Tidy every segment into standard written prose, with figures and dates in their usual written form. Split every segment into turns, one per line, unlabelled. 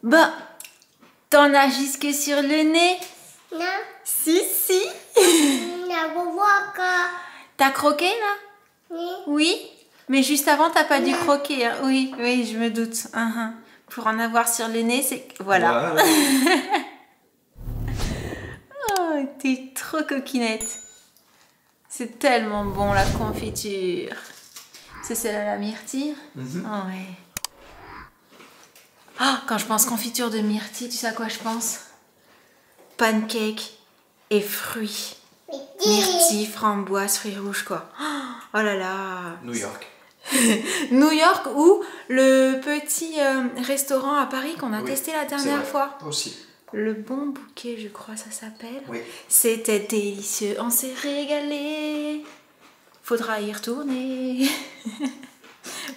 Bah, t'en as jusque sur le nez?
Non.
Si, si.
Non,
T'as croqué là?
oui.
Oui. Mais juste avant, t'as pas dû croquer. Hein. Oui, oui, je me doute. Pour en avoir sur le nez, c'est... Voilà.
Ouais.
Oh, t'es trop coquinette. C'est tellement bon la confiture. C'est celle à la myrtille? Oh, ouais. Oh, quand je pense confiture de myrtille, tu sais à quoi je pense? Pancake et fruits. Myrtille, framboise, fruits rouges, quoi. Oh là là.
New York.
New York ou le petit restaurant à Paris qu'on a testé la dernière fois.
Aussi.
Le Bon Bouquet, je crois, ça s'appelle.
Oui.
C'était délicieux, on s'est régalé. Faudra y retourner.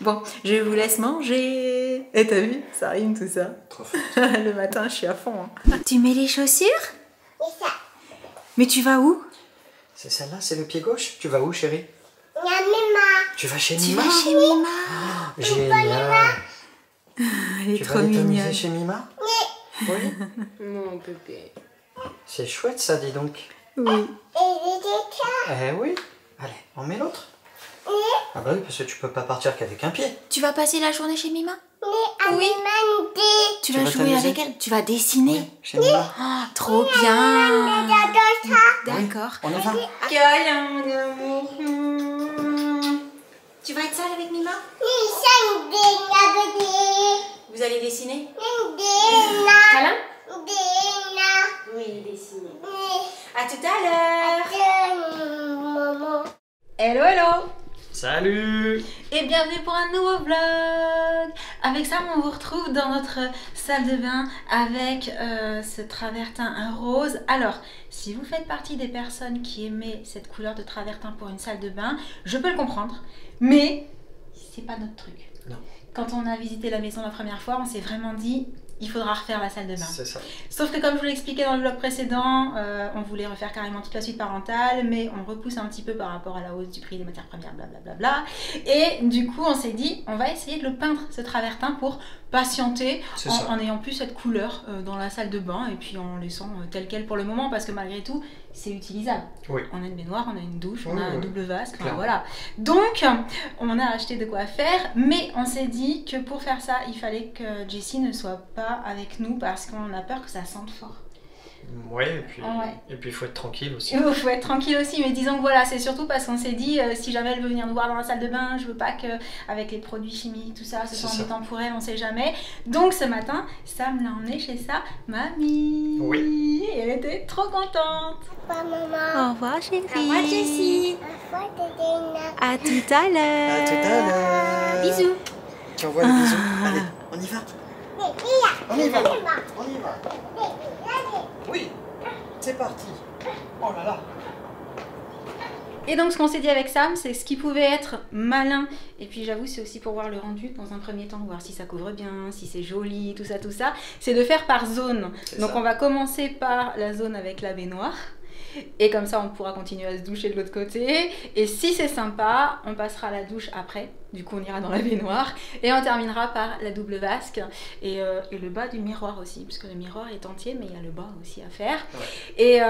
Bon, je vous laisse manger. Et t'as vu, ça rime tout ça.
Trop fort.
Le matin, je suis à fond. Tu mets les chaussures?
C'est ça.
Mais tu vas où?
C'est celle-là, c'est le pied gauche. Tu vas où, chérie?
Il y a Mima.
Tu vas chez
Tu
Mima?
vas chez Mima?
Génial.
Elle est
Tu vas
trop
aller t'amuser
mignonne.
chez Mima? Oui.
Mon bébé.
C'est chouette ça, dis donc.
Oui.
Et les décas.
Eh oui. Allez, on met l'autre. Ah bah oui, parce que tu peux pas partir qu'avec un pied.
Tu vas passer la journée chez Mima?
Oui.
Oui. Tu vas
vas
jouer
t'amuser?
avec elle? Tu vas dessiner?
Chez Mima.
Oh, trop bien. D'accord.
On y va.
Câlin, mon amour. Tu vas être seule avec Mima? Vous allez dessiner? Câlin? Oui, dessiner. À tout à l'heure. Hello, hello.
Salut.
Et bienvenue pour un nouveau vlog. Avec Sam, on vous retrouve dans notre salle de bain avec ce travertin rose. Alors, si vous faites partie des personnes qui aimaient cette couleur de travertin pour une salle de bain, je peux le comprendre, mais c'est pas notre truc.
Non.
Quand on a visité la maison la première fois, on s'est vraiment dit, il faudra refaire la salle de bain.
C'est ça.
Sauf que comme je vous l'expliquais dans le vlog précédent, on voulait refaire carrément toute la suite parentale, mais on repousse un petit peu par rapport à la hausse du prix des matières premières, blablabla. Et du coup, on s'est dit, on va essayer de le peindre, ce travertin, pour patienter en ayant plus cette couleur dans la salle de bain et puis en laissant tel quel pour le moment, parce que malgré tout, c'est utilisable.
Oui.
On a une baignoire, on a une douche, on
Oui,
a un
oui.
double vasque, enfin,
Clairement.
voilà. Donc, on a acheté de quoi faire, mais on s'est dit que pour faire ça, il fallait que Jessie ne soit pas avec nous parce qu'on a peur que ça sente fort.
Ouais,
Ouais.
et puis il faut être tranquille aussi.
Il faut être tranquille aussi, mais disons que voilà, c'est surtout parce qu'on s'est dit, si jamais elle veut venir nous voir dans la salle de bain, je veux pas que avec les produits chimiques, tout ça, ce soit embêtant pour elle, on sait jamais. Donc ce matin, Sam l'a emmenée chez sa mamie.
Oui.
Et elle était trop contente.
Papa, maman.
Au revoir chérie.
Au revoir, Jessie.
À tout à l'heure.
À tout à l'heure.
Bisous.
Tu envoies les bisous. Allez, on y va. On y va. On y va. Oui. C'est parti. Oh là là.
Et donc ce qu'on s'est dit avec Sam, c'est ce qui pouvait être malin, et puis j'avoue c'est aussi pour voir le rendu dans un premier temps, voir si ça couvre bien, si c'est joli, tout ça, c'est de faire par zone. Donc on va commencer par la zone avec la baignoire, et comme ça on pourra continuer à se doucher de l'autre côté, et si c'est sympa, on passera à la douche après, du coup on ira dans la baignoire, et on terminera par la double vasque, et le bas du miroir aussi, parce que le miroir est entier, mais il y a le bas aussi à faire. Ouais.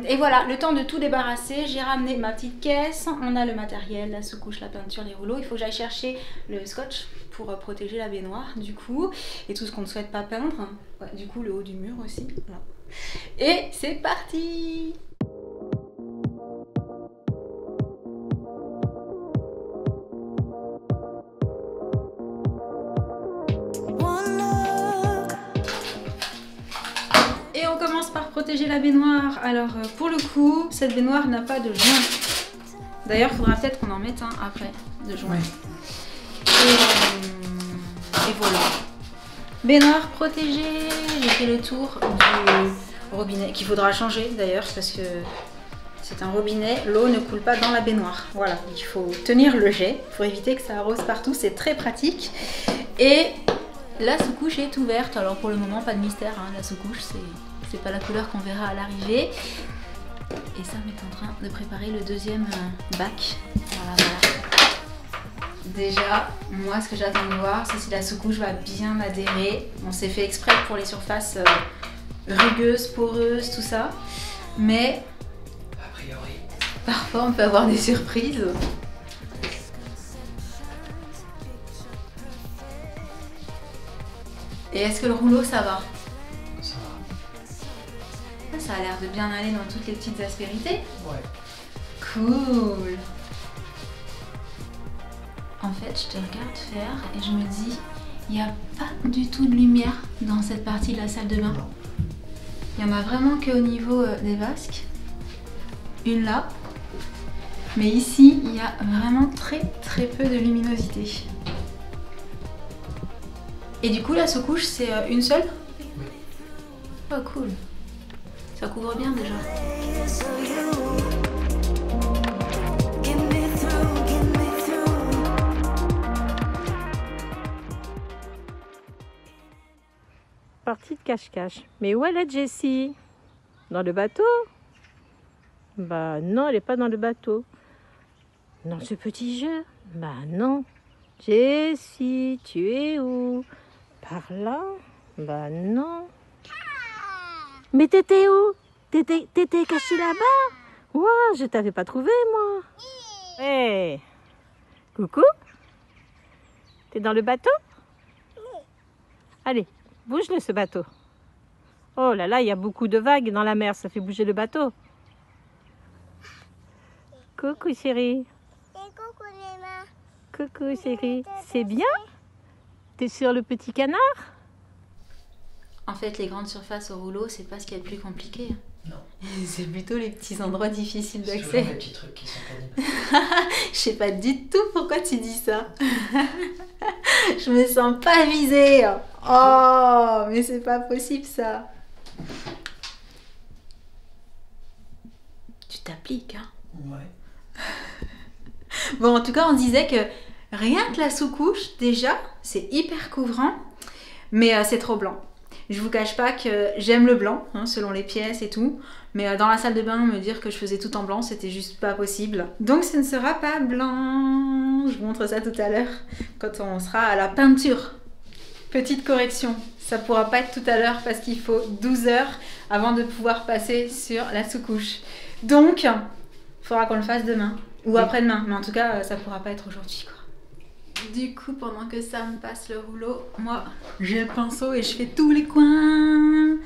Et voilà, le temps de tout débarrasser, j'ai ramené ma petite caisse, on a le matériel, la sous-couche, la peinture, les rouleaux, il faut que j'aille chercher le scotch pour protéger la baignoire du coup, et tout ce qu'on ne souhaite pas peindre, ouais, du coup le haut du mur aussi, voilà. Et c'est parti! Et on commence par protéger la baignoire. Alors pour le coup, cette baignoire n'a pas de joint. D'ailleurs, il faudra peut-être qu'on en mette un après de joint. Oui. Et voilà. Baignoire protégée. J'ai fait le tour du robinet qu'il faudra changer d'ailleurs parce que c'est un robinet. L'eau ne coule pas dans la baignoire. Voilà, il faut tenir le jet pour éviter que ça arrose partout. C'est très pratique. Et la sous-couche est ouverte, alors pour le moment pas de mystère, hein. La sous-couche c'est pas la couleur qu'on verra à l'arrivée. Et Sam est en train de préparer le deuxième bac. Voilà, voilà. déjà, moi ce que j'attends de voir, c'est si la sous-couche va bien adhérer. On s'est fait exprès pour les surfaces rugueuses, poreuses, tout ça. Mais
A priori.
parfois on peut avoir des surprises. Et est-ce que le rouleau ça va?
Ça va.
Ça a l'air de bien aller dans toutes les petites aspérités.
Ouais.
Cool. En fait, je te regarde faire et je me dis, il n'y a pas du tout de lumière dans cette partie de la salle de bain.
Non.
Il n'y en a vraiment qu'au niveau des vasques. Une là. Mais ici, il y a vraiment très peu de luminosité. Et du coup, la sous-couche, c'est une seule?
Oui.
Oh, cool. Ça couvre bien déjà.
Partie de cache-cache. Mais où elle est, Jessie? Dans le bateau? Bah non, elle n'est pas dans le bateau. Dans ce petit jeu? Bah non. Jessie, tu es où? Par là? Bah non. Mais t'étais où? T'étais cachée là-bas? Ouah, je t'avais pas trouvé, moi. Hé, coucou? T'es dans le bateau? Allez, bouge-le, ce bateau. Oh là là, il y a beaucoup de vagues dans la mer, ça fait bouger le bateau. Coucou, chérie. Coucou, chérie. C'est bien? T'es sur le petit canard?
En fait, les grandes surfaces au rouleau, c'est pas ce qu'il y a de plus compliqué.
Non.
C'est plutôt les petits endroits difficiles
C'est toujours
d'accès.
les petits trucs qui sont pénibles.
Je sais pas du tout pourquoi tu dis ça. Je me sens pas visée. Oh, mais c'est pas possible ça. Tu t'appliques, hein.
Ouais.
Bon, en tout cas, on disait que rien que la sous-couche, déjà, c'est hyper couvrant, mais c'est trop blanc. Je vous cache pas que j'aime le blanc, hein, selon les pièces et tout, mais dans la salle de bain, me dire que je faisais tout en blanc, c'était juste pas possible. Donc ce ne sera pas blanc. Je vous montre ça tout à l'heure, quand on sera à la peinture. Petite correction, ça pourra pas être tout à l'heure parce qu'il faut 12 heures avant de pouvoir passer sur la sous-couche. Donc, il faudra qu'on le fasse demain. Ou après-demain, mais en tout cas, ça pourra pas être aujourd'hui, quoi. Du coup, pendant que Sam passe le rouleau, moi, j'ai le pinceau et je fais tous les coins.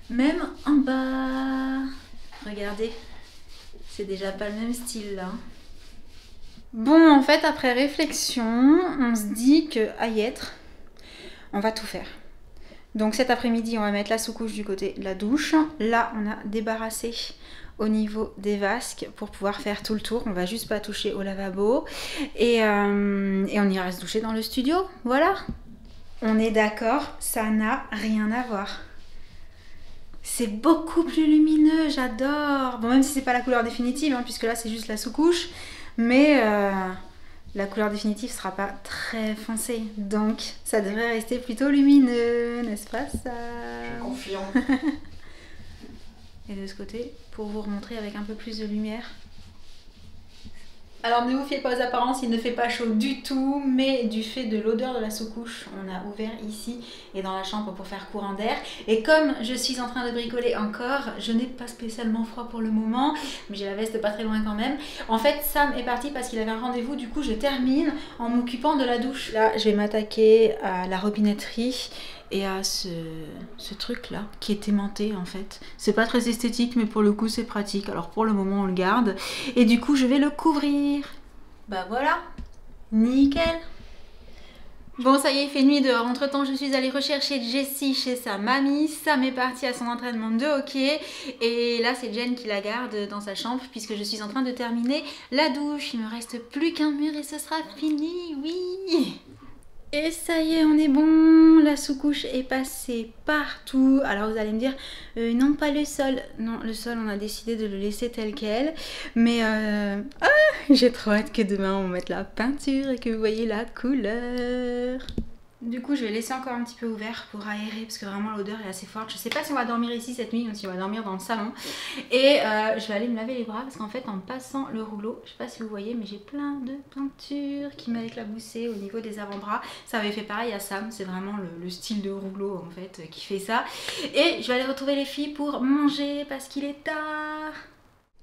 Même en bas. Regardez, c'est déjà pas le même style, là. Bon, en fait, après réflexion, on se dit que à y être, on va tout faire. Donc cet après-midi, on va mettre la sous-couche du côté de la douche. Là, on a débarrassé au niveau des vasques pour pouvoir faire tout le tour. On va juste pas toucher au lavabo. Et on ira se doucher dans le studio. Voilà. On est d'accord, ça n'a rien à voir. C'est beaucoup plus lumineux, j'adore. Bon, même si c'est pas la couleur définitive, hein, puisque là c'est juste la sous-couche. Mais la couleur définitive sera pas très foncée. Donc ça devrait rester plutôt lumineux, n'est-ce pas ça?
Je confirme.
Et de ce côté, pour vous remontrer avec un peu plus de lumière. Alors ne vous fiez pas aux apparences, il ne fait pas chaud du tout, mais du fait de l'odeur de la sous-couche, on a ouvert ici et dans la chambre pour faire courant d'air. Et comme je suis en train de bricoler encore, je n'ai pas spécialement froid pour le moment, mais j'ai la veste pas très loin quand même. En fait, Sam est parti parce qu'il avait un rendez-vous, du coup je termine en m'occupant de la douche. Là, je vais m'attaquer à la robinetterie et à ce truc là qui est aimanté en fait. C'est pas très esthétique mais pour le coup c'est pratique, alors pour le moment on le garde et du coup je vais le couvrir. Bah voilà, nickel. Bon ça y est, il fait nuit dehors. Entre temps je suis allée rechercher Jessie chez sa mamie. Sam est parti à son entraînement de hockey et là c'est Jen qui la garde dans sa chambre puisque je suis en train de terminer la douche. Il me reste plus qu'un mur et ce sera fini, oui. Et ça y est, on est bon, la sous-couche est passée partout. Alors vous allez me dire, non pas le sol. Non, le sol on a décidé de le laisser tel quel. Mais j'ai trop hâte que demain on mette la peinture et que vous voyez la couleur. Du coup, je vais laisser encore un petit peu ouvert pour aérer parce que vraiment l'odeur est assez forte. Je sais pas si on va dormir ici cette nuit ou si on va dormir dans le salon. Et je vais aller me laver les bras parce qu'en fait, en passant le rouleau, je sais pas si vous voyez, mais j'ai plein de peintures qui m'ont éclaboussé au niveau des avant-bras. Ça avait fait pareil à Sam, c'est vraiment le style de rouleau en fait qui fait ça. Et je vais aller retrouver les filles pour manger parce qu'il est tard.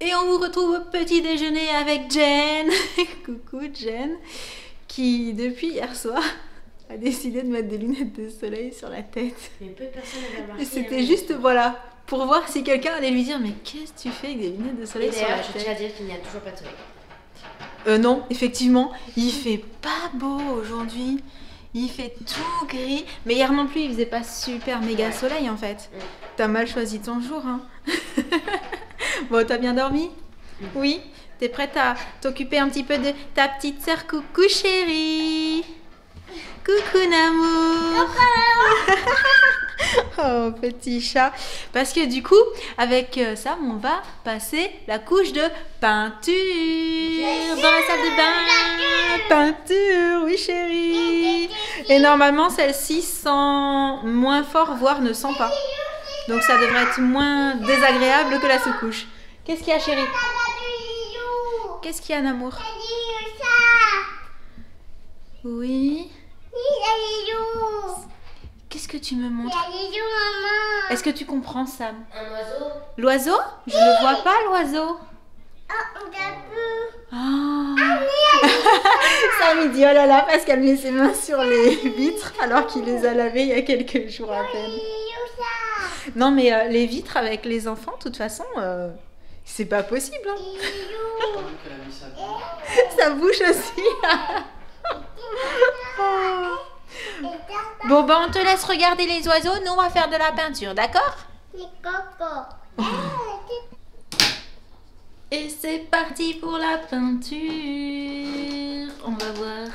Et on vous retrouve au petit déjeuner avec Jen. Coucou Jen, qui depuis hier soir a décidé de mettre des lunettes de soleil sur la tête.
Mais peu de personnes avaient remarqué.
Et c'était juste, voilà, pour voir si quelqu'un allait lui dire mais qu'est-ce que tu fais avec des lunettes de soleil sur la
D'ailleurs, je
tête?
tiens à dire qu'il n'y a toujours pas de soleil.
Non, effectivement, il fait pas beau aujourd'hui. Il fait tout gris. Mais hier non plus, il faisait pas super méga soleil en fait. T'as mal choisi ton jour, hein. Bon, t'as bien dormi? Oui? T'es prête à t'occuper un petit peu de ta petite sœur? Coucou chérie. Coucou Namour. Oh petit chat. Parce que du coup avec Sam on va passer la couche de peinture dans la salle de bain. Peinture, oui chérie. Et normalement celle-ci sent moins fort voire ne sent pas. Donc ça devrait être moins désagréable que la sous-couche. Qu'est-ce qu'il y a chérie? Qu'est-ce qu'il y a Namour? Oui. Qu'est-ce que tu me montres? Est-ce que tu comprends Sam?
Un oiseau?
L'oiseau? Je ne vois pas l'oiseau. Oh. Sam il dit oh là là parce qu'elle met ses mains sur les vitres alors qu'il les a lavées il y a quelques jours à peine. Non mais les vitres avec les enfants de toute façon c'est pas possible hein. Ça bouge aussi. Oh. Bon bah on te laisse regarder les oiseaux, nous on va faire de la peinture, d'accord? Et c'est parti pour la peinture. On va voir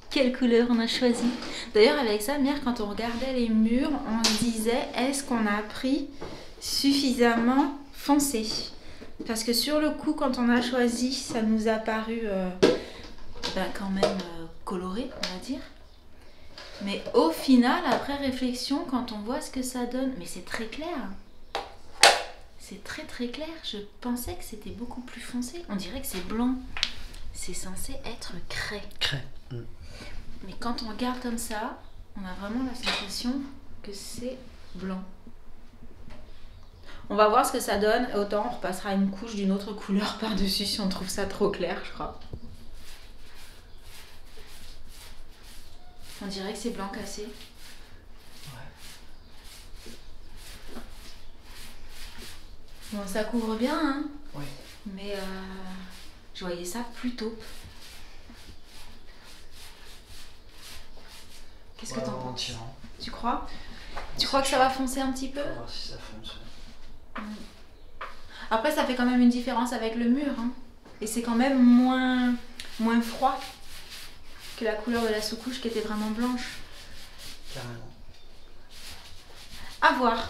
quelle couleur on a choisi. D'ailleurs avec ça, hier quand on regardait les murs, on se disait est-ce qu'on a pris suffisamment foncé? Parce que sur le coup quand on a choisi, ça nous a paru quand même coloré on va dire. Mais au final, après réflexion, quand on voit ce que ça donne, mais c'est très clair. C'est très très clair. Je pensais que c'était beaucoup plus foncé. On dirait que c'est blanc. C'est censé être craie.
Craie.
Mais quand on regarde comme ça, on a vraiment la sensation que c'est blanc. On va voir ce que ça donne. Autant on repassera une couche d'une autre couleur par-dessus si on trouve ça trop clair, je crois. On dirait que c'est blanc cassé.
Ouais.
Bon, ça couvre bien, hein.
Oui.
Mais je voyais ça plus tôt. Qu'est-ce que t'en
En
penses?
tirant.
Tu crois? Tu crois que ça va foncer un petit peu?
On va voir si ça fonce.
Après, ça fait quand même une différence avec le mur, hein. Et c'est quand même moins froid que la couleur de la sous-couche qui était vraiment blanche.
Carrément.
À voir.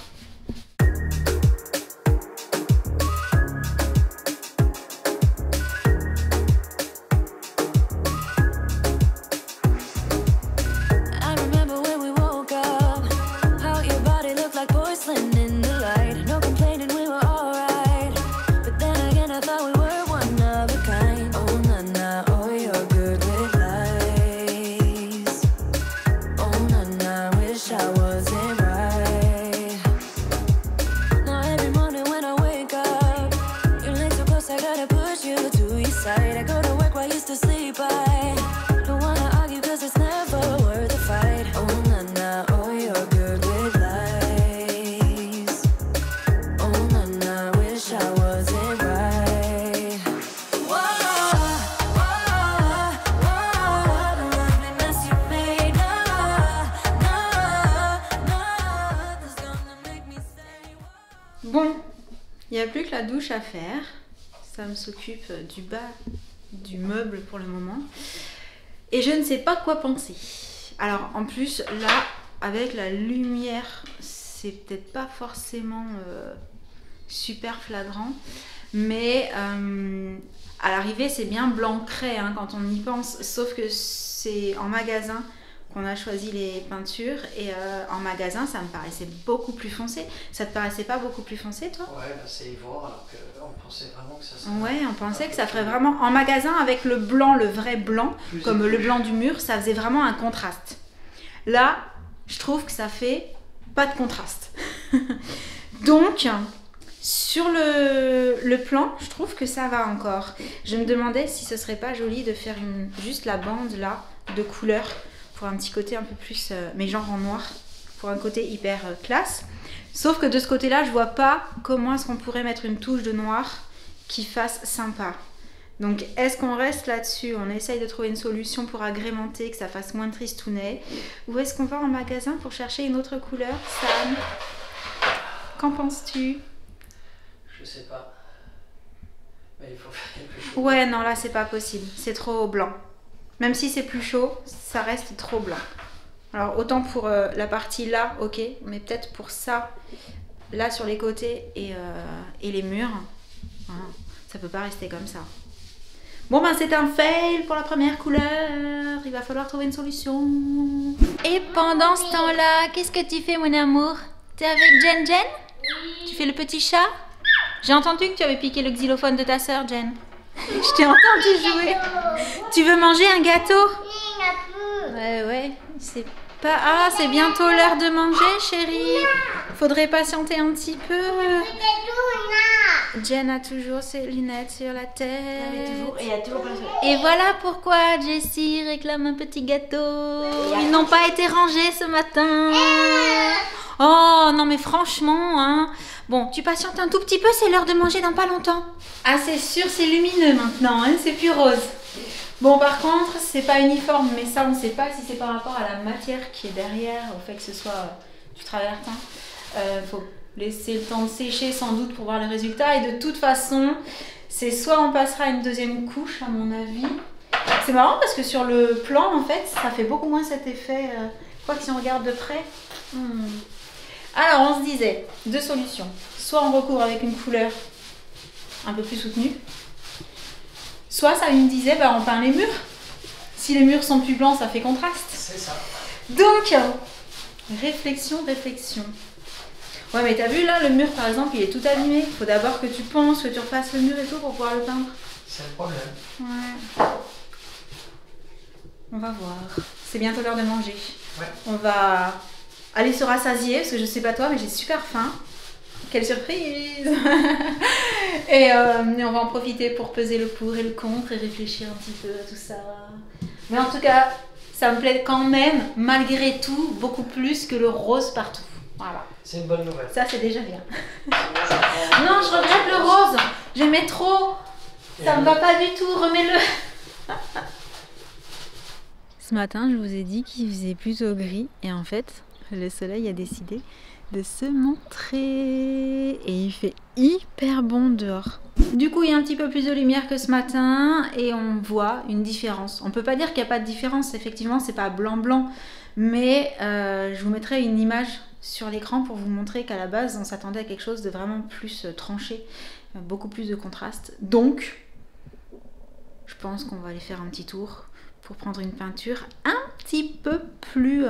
I remember when we woke up, how your body looked like porcelain in the light. No complaining, we were alright. But then again, I thought we were one of a kind. Oh, na na, oh, you're good with lies. Oh, na na, wish I wasn't right. Now every morning when I wake up, you're laying so close, I gotta push you to your side. I go to work while you still sleep, I don't wanna argue cause it's never worth a fight. Oh na na, oh you're good with lies. Oh na na, wish I wasn't right. Whoa, whoa, whoa, the lovely mess you made. Nothing's gonna make me say whoa.
Bon, il n'y a plus que la douche à faire. Sam s'occupe du bas du meuble pour le moment. Et je ne sais pas quoi penser. Alors en plus, là, avec la lumière, c'est peut-être pas forcément super flagrant. Mais à l'arrivée, c'est bien blanc craie hein, quand on y pense. Sauf que c'est en magasin. qu'on a choisi les peintures et en magasin ça me paraissait beaucoup plus foncé. Ça te paraissait pas beaucoup plus foncé toi?
Ouais, bah c'est ivoire alors qu'on pensait vraiment que ça serait...
Ouais, on pensait que ça ferait vraiment... En magasin avec le blanc, le vrai blanc,
Plus
comme le
épluché.
blanc du mur, ça faisait vraiment un contraste. Là, je trouve que ça fait pas de contraste. Donc, sur le plan, je trouve que ça va encore. Je me demandais si ce serait pas joli de faire juste la bande là, de couleur, pour un petit côté un peu plus, mais genre en noir, pour un côté hyper classe. Sauf que de ce côté-là, je vois pas comment est-ce qu'on pourrait mettre une touche de noir qui fasse sympa. Donc, est-ce qu'on reste là-dessus? On essaye de trouver une solution pour agrémenter, que ça fasse moins tristounet. Ou est-ce qu'on va en magasin pour chercher une autre couleur, Sam? Qu'en penses-tu?
Je sais pas. Mais il faut faire quelque chose.
Ouais, non, là, c'est pas possible. C'est trop blanc. Même si c'est plus chaud, ça reste trop blanc. Alors, autant pour la partie là, ok. Mais peut-être pour ça, là, sur les côtés et les murs. Voilà. Ça peut pas rester comme ça. Bon, ben, c'est un fail pour la première couleur. Il va falloir trouver une solution. Et pendant ce temps-là, qu'est-ce que tu fais, mon amour? T'es avec Jen? Tu fais le petit chat? J'ai entendu que tu avais piqué le xylophone de ta sœur, Jen. Je t'ai entendu jouer. Tu veux manger un gâteau? Ouais, c'est pas... Ah, c'est bientôt l'heure de manger, chérie. Faudrait patienter un petit peu. Jen a toujours ses lunettes sur la tête.
Et il y a toujours plein de choses.
Et voilà pourquoi Jessie réclame un petit gâteau. Ils n'ont pas été rangés ce matin. Oh non mais franchement, hein. Bon, tu patientes un tout petit peu, c'est l'heure de manger dans pas longtemps. Ah c'est sûr, c'est lumineux maintenant, hein, c'est plus rose. Bon par contre, c'est pas uniforme, mais ça on ne sait pas si c'est par rapport à la matière qui est derrière, au fait que ce soit du travertin. Faut laisser le temps de sécher sans doute pour voir le résultat. Et de toute façon, c'est soit on passera à une deuxième couche à mon avis. C'est marrant parce que sur le plan en fait, ça fait beaucoup moins cet effet. Je crois que si on regarde de près... Alors on se disait, deux solutions. Soit on recouvre avec une couleur un peu plus soutenue. Soit ça me disait, bah, on peint les murs. Si les murs sont plus blancs, ça fait contraste.
C'est ça.
Donc, réflexion. Ouais, mais t'as vu là, le mur par exemple, il est tout abîmé. Il faut d'abord que tu penses, que tu refasses le mur et tout pour pouvoir le peindre.
C'est le problème.
Ouais. On va voir. C'est bientôt l'heure de manger.
Ouais.
On va aller se rassasier parce que je sais pas toi, mais j'ai super faim. Quelle surprise! Et on va en profiter pour peser le pour et le contre et réfléchir un petit peu à tout ça. Mais en tout cas, ça me plaît quand même, malgré tout, beaucoup plus que le rose partout. Voilà.
C'est une bonne nouvelle.
Ça, c'est déjà bien. Non, je regrette le rose. J'aimais trop. Ça me va pas du tout. Remets-le. Ce matin, je vous ai dit qu'il faisait plutôt gris. Et en fait, le soleil a décidé de se montrer. Et il fait hyper bon dehors. Du coup, il y a un petit peu plus de lumière que ce matin. Et on voit une différence. On peut pas dire qu'il n'y a pas de différence. Effectivement, c'est pas blanc-blanc. Mais je vous mettrai une image sur l'écran pour vous montrer qu'à la base, on s'attendait à quelque chose de vraiment plus tranché. Beaucoup plus de contraste. Donc, je pense qu'on va aller faire un petit tour pour prendre une peinture un petit peu plus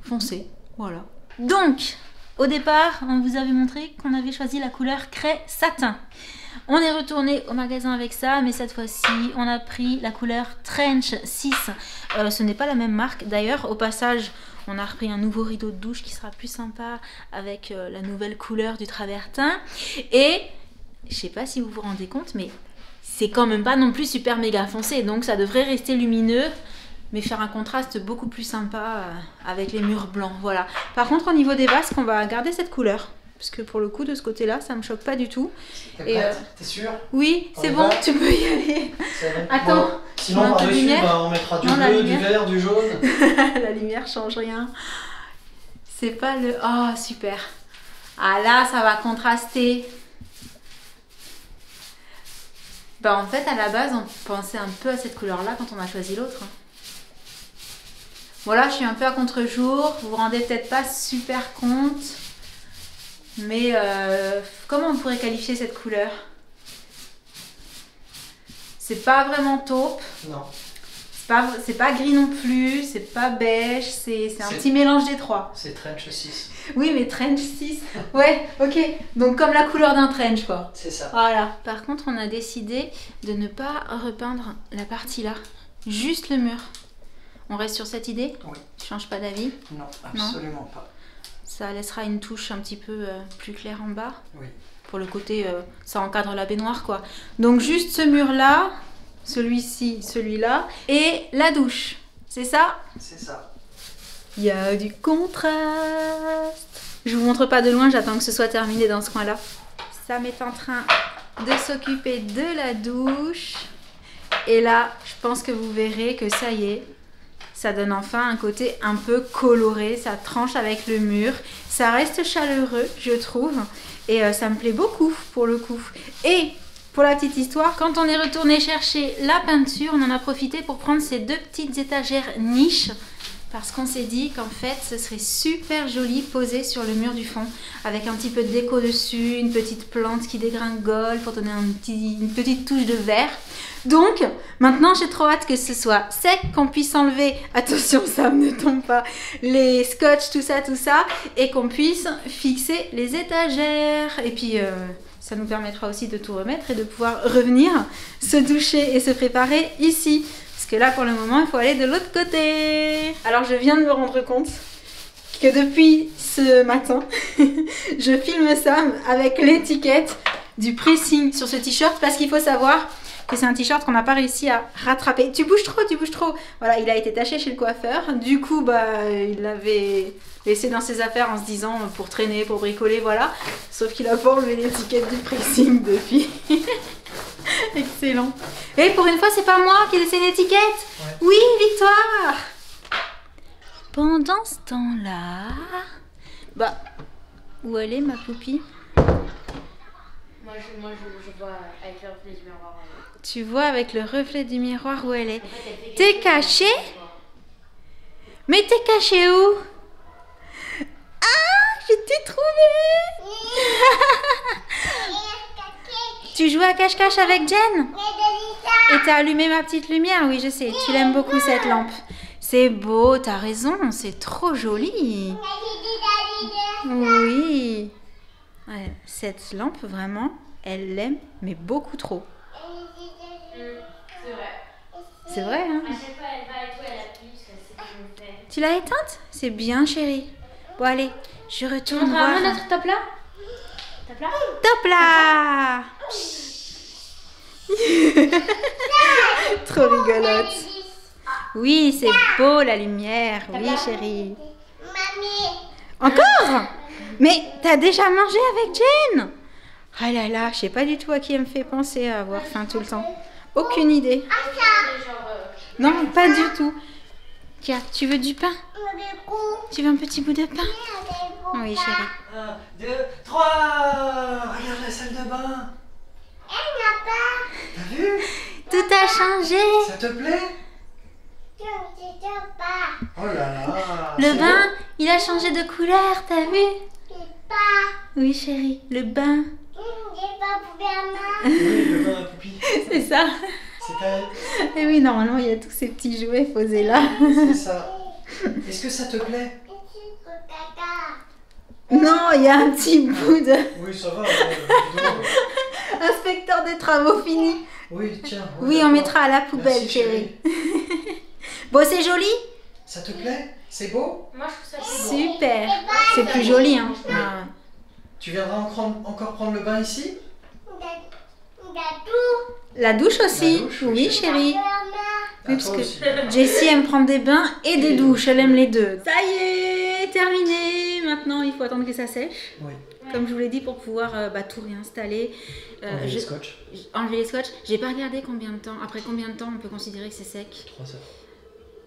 foncée. Voilà. Donc, au départ, on vous avait montré qu'on avait choisi la couleur craie satin. On est retourné au magasin avec ça, mais cette fois-ci, on a pris la couleur Trench 6. Ce n'est pas la même marque. D'ailleurs, au passage, on a repris un nouveau rideau de douche qui sera plus sympa avec la nouvelle couleur du travertin. Et, je sais pas si vous vous rendez compte, mais c'est quand même pas non plus super méga foncé. Donc ça devrait rester lumineux, mais faire un contraste beaucoup plus sympa avec les murs blancs. Voilà. Par contre, au niveau des vasques, on va garder cette couleur. Parce que pour le coup, de ce côté-là, ça me choque pas du tout.
T'es prête? T'es sûre?
Oui,
On
c'est
y
bon,
va?
tu peux y aller.
C'est bon.
Attends,
Bon, sinon,
on a un peu de
par-dessus,
lumière?
bah, on mettra du
Non, la
bleu, du
lumière.
vert, du jaune.
La lumière change rien. C'est pas le... Oh, super. Ah là, ça va contraster. Bah en fait, à la base, on pensait un peu à cette couleur-là quand on a choisi l'autre. Bon là, je suis un peu à contre-jour. Vous vous rendez peut-être pas super compte. Mais comment on pourrait qualifier cette couleur? C'est pas vraiment taupe.
Non.
c'est pas gris non plus, c'est pas beige, c'est un petit mélange des trois.
C'est trench 6.
Oui, mais trench 6. Ouais, ok. Donc comme la couleur d'un trench, quoi.
C'est ça.
Voilà. Par contre, on a décidé de ne pas repeindre la partie là, juste le mur. On reste sur cette idée?
Oui.
Tu changes pas d'avis?
Non, absolument pas.
Ça laissera une touche un petit peu plus claire en bas.
Oui.
Pour le côté, ça encadre la baignoire, quoi. Donc juste ce mur là, celui-ci, celui-là, et la douche. C'est ça?
C'est ça.
Il y a du contraste. Je vous montre pas de loin, j'attends que ce soit terminé dans ce coin-là. Sam est en train de s'occuper de la douche. Et là, je pense que vous verrez que ça y est, ça donne enfin un côté un peu coloré. Ça tranche avec le mur. Ça reste chaleureux, je trouve. Et ça me plaît beaucoup pour le coup. Et pour la petite histoire, quand on est retourné chercher la peinture, on en a profité pour prendre ces deux petites étagères niches. Parce qu'on s'est dit qu'en fait, ce serait super joli posé sur le mur du fond. Avec un petit peu de déco dessus, une petite plante qui dégringole pour donner une petite touche de vert. Donc, maintenant, j'ai trop hâte que ce soit sec, qu'on puisse enlever, attention, ça ne tombe pas, les scotch, tout ça, et qu'on puisse fixer les étagères. Et puis, ça nous permettra aussi de tout remettre et de pouvoir revenir se doucher et se préparer ici. Parce que là, pour le moment, il faut aller de l'autre côté. Alors, je viens de me rendre compte que depuis ce matin, je filme Sam avec l'étiquette du pressing sur ce t-shirt parce qu'il faut savoir que c'est un t-shirt qu'on n'a pas réussi à rattraper. Tu bouges trop, tu bouges trop. Voilà, il a été taché chez le coiffeur. Du coup, il l'avait laissé dans ses affaires en se disant pour traîner, pour bricoler, voilà. Sauf qu'il a pas enlevé l'étiquette du pressing depuis. Excellent. Et pour une fois, c'est pas moi qui ai laissé l'étiquette. Ouais. Oui, victoire. Pendant ce temps-là... où elle est ma poupie?
Moi, je vois avec le reflet du miroir.
Tu vois avec le reflet du miroir où elle est. T'es cachée? Mais t'es cachée où? Ah, je t'ai trouvée. Tu joues à cache-cache avec Jen? Et t'as allumé ma petite lumière? Oui, je sais, tu l'aimes beaucoup cette lampe. C'est beau, t'as raison, c'est trop joli. Oui. Ouais, cette lampe, vraiment, elle l'aime, mais beaucoup trop.
C'est vrai.
C'est vrai, hein?
À chaque fois, elle va et tout, elle appuie, parce qu'elle sait que je me fais.
Tu l'as éteinte? C'est bien, chérie. Bon, allez, je retourne
On
voir.
va notre top là? Top là?
Top là! Trop rigolote. Oui, c'est beau la lumière. Oui, chérie. Encore? Mais t'as déjà mangé avec Jen? Ah là là, je sais pas du tout à qui elle me fait penser à avoir faim tout le temps. Aucune idée. Non, pas du tout. Tiens, tu veux du pain? Tu veux un petit bout de pain? Oui, chérie.
1, 2, 3. Regarde la salle de bain. T'as vu?
Tout a changé.
Ça te plaît? Oh là là.
Le bain, il a changé de couleur, t'as vu? Oui, chérie, le bain.
Oui, le bain à poupie.
C'est ça.
C'est à elle.
Et oui, normalement, il y a tous ces petits jouets posés là.
C'est ça. Est-ce que ça te plaît?
Non, il y a un petit bout de...
Oui, ça va.
Inspecteur des travaux finis.
Oui, tiens.
Oui, on mettra à la poubelle,
merci,
chérie. Bon, c'est joli?
Ça te plaît? C'est beau?
Moi, je trouve ça plus beau.
Super. C'est plus joli, hein. Ah.
Tu viendras encore prendre le bain ici?
La douche aussi?
La douche,
oui, chérie.
Ah,
Oui, parce
toi
que
aussi.
Jessie aime prendre des bains et des douches. Elle aime les deux. Ça y est, terminé. Maintenant, il faut attendre que ça sèche.
Oui.
Comme je vous l'ai dit, pour pouvoir tout réinstaller.
Enlever les scotch.
Enlever les scotch. J'ai pas regardé combien de temps. Après combien de temps on peut considérer que c'est sec?
3 heures.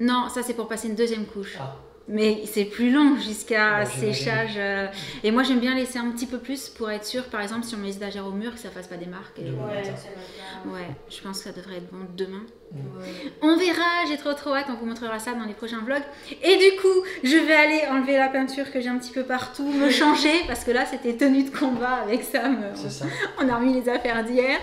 Non, ça c'est pour passer une deuxième couche.
Ah.
Mais c'est plus long jusqu'à
Bah, j'imagine.
séchage. Et moi j'aime bien laisser un petit peu plus pour être sûr, par exemple, si on met les étagères au mur, que ça fasse pas des marques. Et-
Ouais.
Ouais, ça va bien.
Ouais, je pense que ça devrait être bon demain. On verra, j'ai trop hâte, on vous montrera ça dans les prochains vlogs. Et du coup, je vais aller enlever la peinture que j'ai un petit peu partout, me changer, parce que là c'était tenue de combat avec Sam.
C'est ça.
On a remis les affaires d'hier.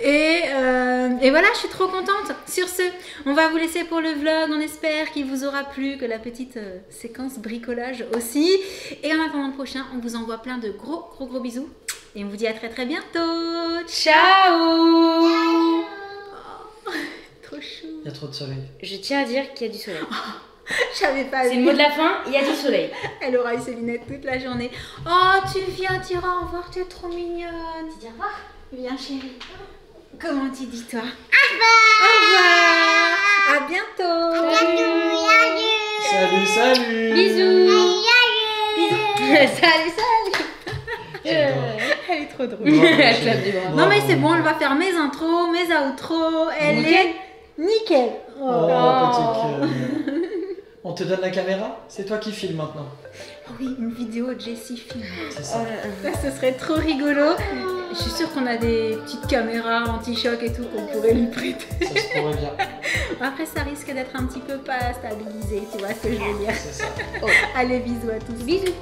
Et voilà, je suis trop contente. Sur ce, on va vous laisser pour le vlog. On espère qu'il vous aura plu, que la petite séquence bricolage aussi. Et en attendant le prochain, on vous envoie plein de gros bisous. Et on vous dit à très bientôt. Ciao. Trop chou.
Il y a trop de soleil.
Je tiens à dire qu'il y a du soleil.
Je savais pas.
C'est le mot de la fin, il y a du soleil.
Elle aura eu ses lunettes toute la journée. Oh, tu viens dire au revoir, tu es trop mignonne.
Tu dis au revoir.
Viens chérie. Comment tu dis toi? Au revoir. À bientôt.
Salut.
Bisous.
Salut. Elle est trop drôle.
Elle clappe des bras.
Non mais c'est bon, elle va faire mes intros, mes outros. Elle est nickel.
Oh, petit cœur. On te donne la caméra? C'est toi qui filmes maintenant.
Oui, une vidéo de Jessie film.
C'est ça.
Ça, ce serait trop rigolo. Je suis sûre qu'on a des petites caméras anti-choc et tout qu'on pourrait lui prêter.
Ça se pourrait bien.
Après, ça risque d'être un petit peu pas stabilisé, tu vois ce que je veux dire.
C'est ça.
Allez, bisous à tous.
Bisous.